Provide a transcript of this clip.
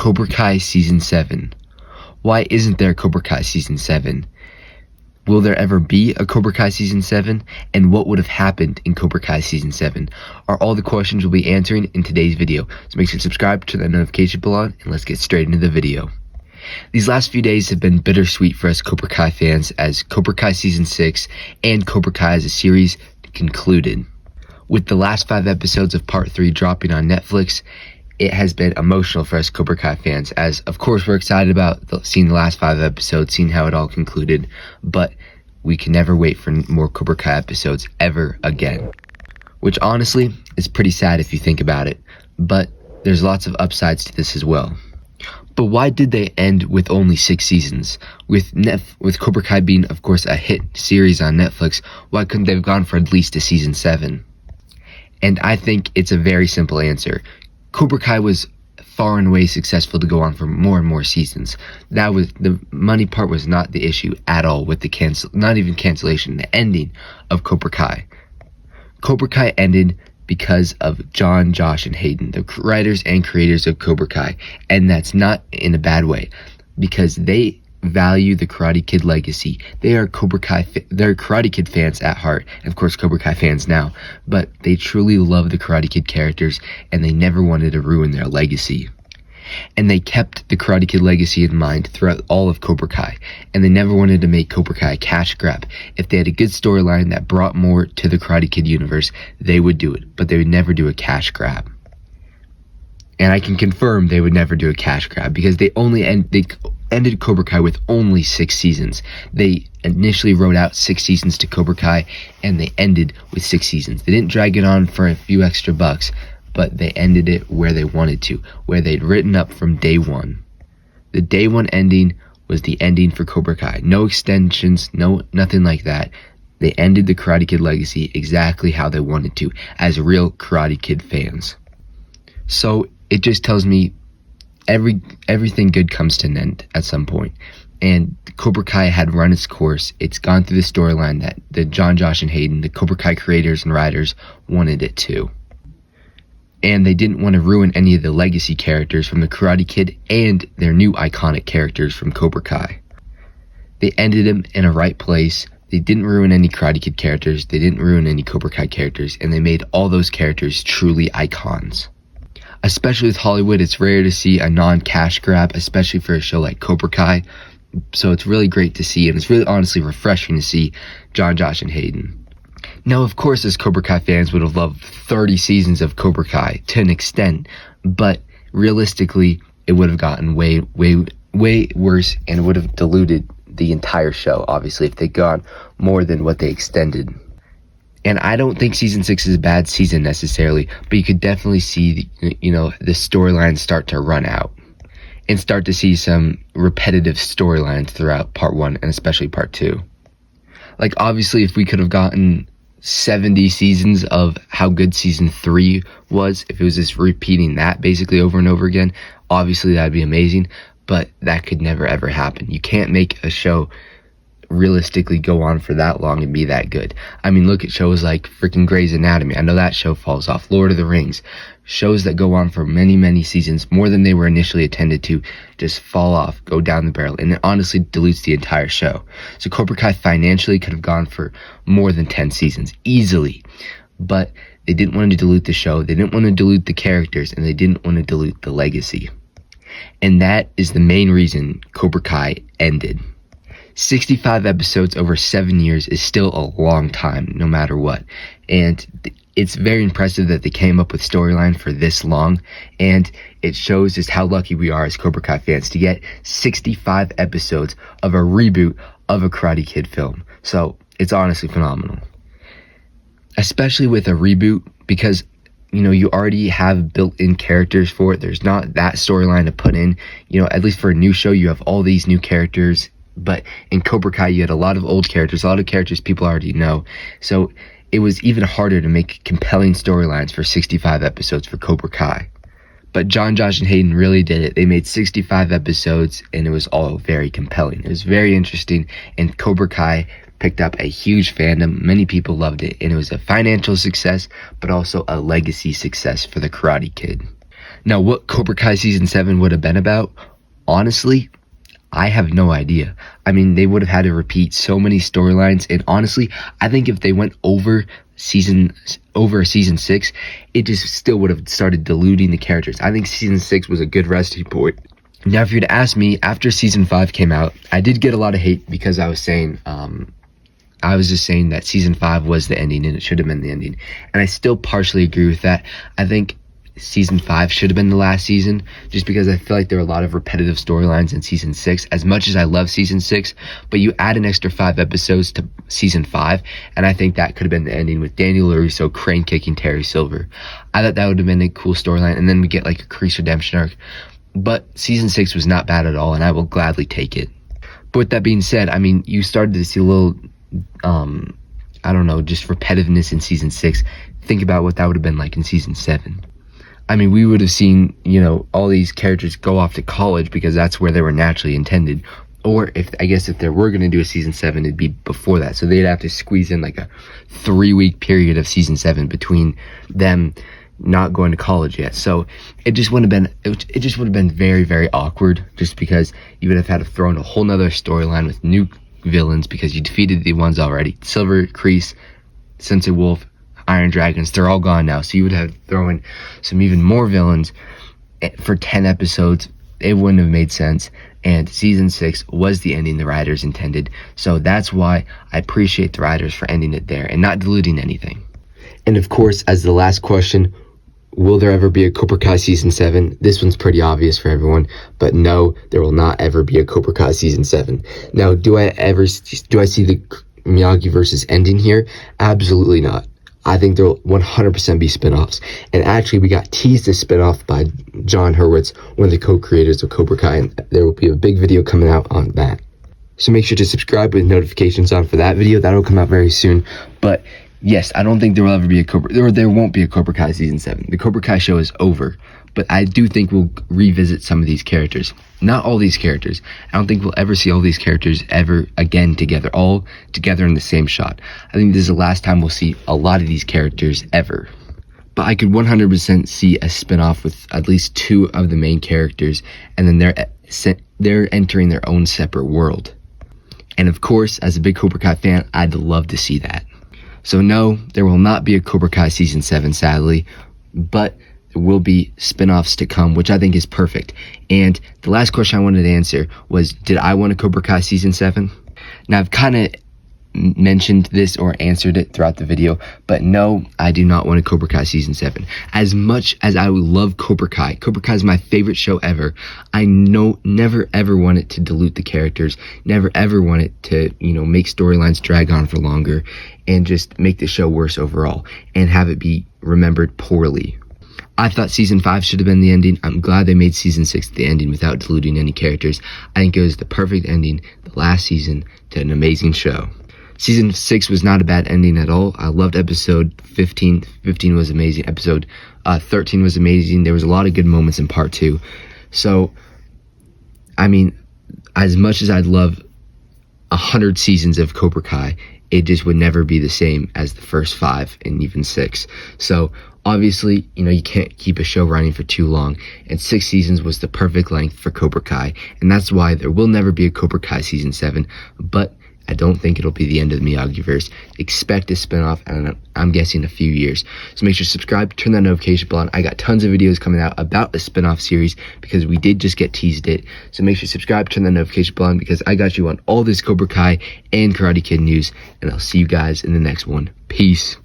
Cobra Kai Season 7. Why isn't there Cobra Kai Season 7? Will there ever be a Cobra Kai Season 7? And what would have happened in Cobra Kai Season 7? Are all the questions we'll be answering in today's video. So make sure to subscribe, turn that notification bell on, and let's get straight into the video. These last few days have been bittersweet for us Cobra Kai fans as Cobra Kai Season 6 and Cobra Kai as a series concluded. With the last 5 episodes of Part 3 dropping on Netflix, it has been emotional for us Cobra Kai fans, as of course we're excited about seeing the last 5 episodes, seeing how it all concluded, but we can never wait for more Cobra Kai episodes ever again. Which honestly is pretty sad if you think about it, but there's lots of upsides to this as well. But why did they end with only 6 seasons? With Cobra Kai being of course a hit series on Netflix, why couldn't they have gone for at least a Season 7? And I think it's a very simple answer. Cobra Kai was far and away successful to go on for more and more seasons. That was the money part was not the issue at all with the not even cancellation, the ending of Cobra Kai. Cobra Kai ended because of John, Josh, and Hayden, the writers and creators of Cobra Kai, and that's not in a bad way, because they value the Karate Kid legacy. They are they're Karate Kid fans at heart, and of course Cobra Kai fans now, but they truly love the Karate Kid characters, and they never wanted to ruin their legacy. And they kept the Karate Kid legacy in mind throughout all of Cobra Kai, and they never wanted to make Cobra Kai a cash grab. If they had a good storyline that brought more to the Karate Kid universe, they would do it, but they would never do a cash grab. And I can confirm they would never do a cash grab, because they ended Cobra Kai with only 6 seasons. They initially wrote out 6 seasons to Cobra Kai, and they ended with 6 seasons. They didn't drag it on for a few extra bucks, but they ended it where they wanted to, where they'd written up from day one. The day one ending was the ending for Cobra Kai. No extensions, nothing like that. They ended the Karate Kid legacy exactly how they wanted to, as real Karate Kid fans. So it just tells me everything good comes to an end at some point. And Cobra Kai had run its course. It's gone through the storyline that the John, Josh, and Hayden, the Cobra Kai creators and writers, wanted it to. And they didn't want to ruin any of the legacy characters from the Karate Kid and their new iconic characters from Cobra Kai. They ended them in a right place. They didn't ruin any Karate Kid characters. They didn't ruin any Cobra Kai characters. And they made all those characters truly icons. Especially with Hollywood, it's rare to see a non-cash grab, especially for a show like Cobra Kai. So it's really great to see, and it's really honestly refreshing to see John, Josh, and Hayden. Now, of course, as Cobra Kai fans would have loved 30 seasons of Cobra Kai to an extent, but realistically, it would have gotten way worse, and it would have diluted the entire show, obviously, if they'd gone more than what they extended. And I don't think Season 6 is a bad season necessarily, but you could definitely see, the storylines start to run out and start to see some repetitive storylines throughout Part 1 and especially Part 2. Like, obviously, if we could have gotten 70 seasons of how good Season 3 was, if it was just repeating that basically over and over again, obviously that'd be amazing, but that could never ever happen. You can't make a show realistically go on for that long and be that good. I mean, look at shows like freaking Grey's Anatomy. I know that show falls off. Lord of the Rings. Shows that go on for many, many seasons, more than they were initially intended to, just fall off, go down the barrel, and it honestly dilutes the entire show. So Cobra Kai financially could have gone for more than 10 seasons, easily. But they didn't want to dilute the show, they didn't want to dilute the characters, and they didn't want to dilute the legacy. And that is the main reason Cobra Kai ended. 65 episodes over 7 years is still a long time, no matter what. And it's very impressive that they came up with storyline for this long, and it shows just how lucky we are as Cobra Kai fans to get 65 episodes of a reboot of a Karate Kid film. So it's honestly phenomenal. Especially with a reboot, because you already have built-in characters for it. There's not that storyline to put in. At least for a new show, you have all these new characters. But in Cobra Kai, you had a lot of old characters, a lot of characters people already know. So it was even harder to make compelling storylines for 65 episodes for Cobra Kai. But John, Josh, and Hayden really did it. They made 65 episodes, and it was all very compelling. It was very interesting, and Cobra Kai picked up a huge fandom. Many people loved it, and it was a financial success, but also a legacy success for the Karate Kid. Now, what Cobra Kai Season 7 would have been about, honestly, I have no idea. I mean, they would have had to repeat so many storylines, and honestly, I think if they went over season 6, it just still would have started diluting the characters. I think season 6 was a good resting point. Now, if you were to ask me, after season 5 came out, I did get a lot of hate because I was saying, I was just saying that season 5 was the ending and it should have been the ending. And I still partially agree with that. I think season 5 should have been the last season, just because I feel like there are a lot of repetitive storylines in season 6, as much as I love season 6, but you add an extra 5 episodes to season 5, and I think that could have been the ending with Daniel LaRusso crane kicking Terry Silver. I thought that would have been a cool storyline, and then we get like a Kreese redemption arc. But season 6 was not bad at all, and I will gladly take it. But with that being said, I mean, you started to see a little, I don't know, just repetitiveness in season 6. Think about what that would have been like in season 7. I mean, we would have seen, you know, all these characters go off to college because that's where they were naturally intended. Or if there were going to do a season 7, it'd be before that. So they'd have to squeeze in like a 3-week period of season 7 between them not going to college yet. So it just would have been very, very awkward, just because you would have had to throw in a whole nother storyline with new villains because you defeated the ones already. Silver, Kreese, Sensei Wolf, Iron Dragons, they're all gone now. So you would have to throw in some even more villains for 10 episodes. It wouldn't have made sense. And season 6 was the ending the writers intended. So that's why I appreciate the writers for ending it there and not diluting anything. And of course, as the last question, will there ever be a Cobra Kai Season 7? This one's pretty obvious for everyone, but no, there will not ever be a Cobra Kai Season 7. Now, do I see the Miyagi versus ending here? Absolutely not. I think there will 100% be spinoffs. And actually, we got teased a spinoff by John Hurwitz, one of the co-creators of Cobra Kai, and there will be a big video coming out on that. So make sure to subscribe with notifications on for that video. That'll come out very soon. But yes, I don't think there will ever be there won't be a Cobra Kai Season 7. The Cobra Kai show is over. But I do think we'll revisit some of these characters. Not all these characters. I don't think we'll ever see all these characters ever again together, all together in the same shot. I think this is the last time we'll see a lot of these characters ever. But I could 100% see a spinoff with at least 2 of the main characters, and then they're entering their own separate world. And of course, as a big Cobra Kai fan, I'd love to see that. So no, there will not be a Cobra Kai Season 7, sadly, but there will be spin-offs to come, which I think is perfect. And the last question I wanted to answer was, did I want a Cobra Kai Season 7? Now, I've kind of mentioned this or answered it throughout the video, but no, I do not want a Cobra Kai Season 7. As much as I love Cobra Kai is my favorite show ever, I never ever want it to dilute the characters, never ever want it to, make storylines drag on for longer and just make the show worse overall and have it be remembered poorly. I thought Season 5 should have been the ending. I'm glad they made Season 6 the ending without diluting any characters. I think it was the perfect ending, the last season, to an amazing show. Season 6 was not a bad ending at all. I loved episode 15. 15 was amazing. Episode 13 was amazing. There was a lot of good moments in part 2. So, I mean, as much as I'd love 100 seasons of Cobra Kai, it just would never be the same as the first 5 and even 6. So, obviously, you can't keep a show running for too long, and 6 seasons was the perfect length for Cobra Kai, and that's why there will never be a Cobra Kai Season 7, but I don't think it'll be the end of the Miyagi-verse. Expect a spinoff, and I'm guessing a few years. So make sure to subscribe, turn that notification bell on. I got tons of videos coming out about the spinoff series because we did just get teased it. So make sure to subscribe, turn that notification bell on because I got you on all this Cobra Kai and Karate Kid news, and I'll see you guys in the next one. Peace.